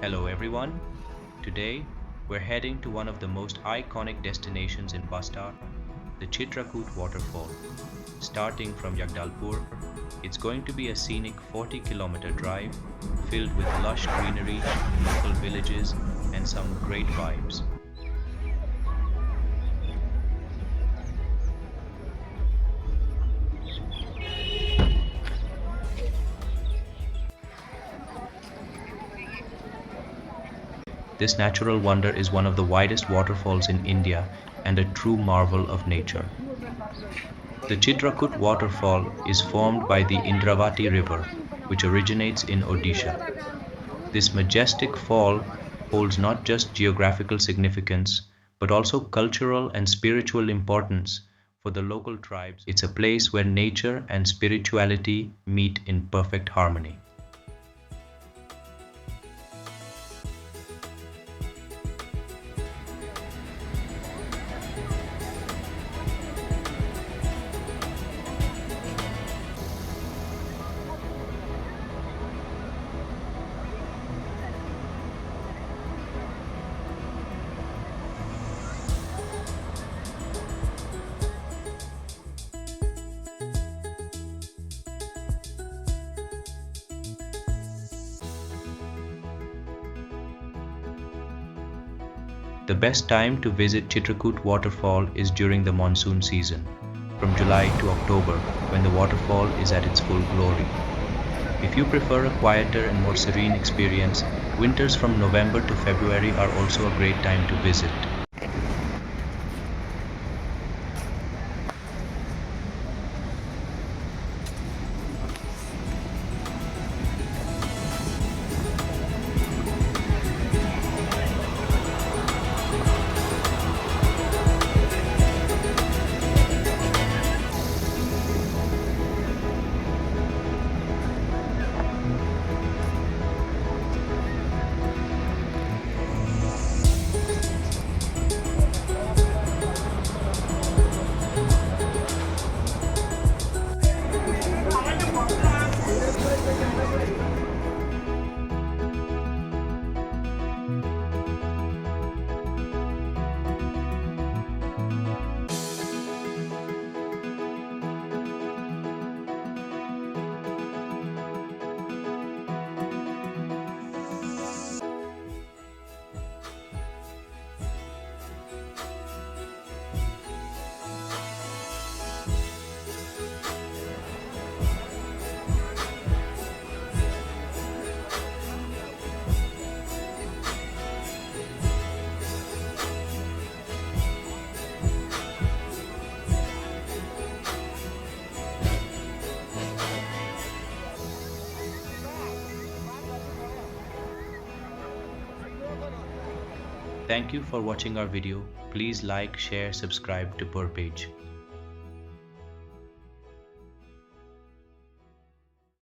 Hello everyone. Today we're heading to one of the most iconic destinations in Bastar, the Chitrakoot Waterfall. Starting from Jagdalpur, it's going to be a scenic 40-kilometer drive filled with lush greenery, local villages, and some great vibes. This natural wonder is one of the widest waterfalls in India and a true marvel of nature. The Chitrakoot waterfall is formed by the Indravati River, which originates in Odisha. This majestic fall holds not just geographical significance, but also cultural and spiritual importance for the local tribes. It's a place where nature and spirituality meet in perfect harmony. The best time to visit Chitrakoot Waterfall is during the monsoon season, from July to October, when the waterfall is at its full glory. If you prefer a quieter and more serene experience, winters from November to February are also a great time to visit. Thank you for watching our video. Please like, share, subscribe to Per Page.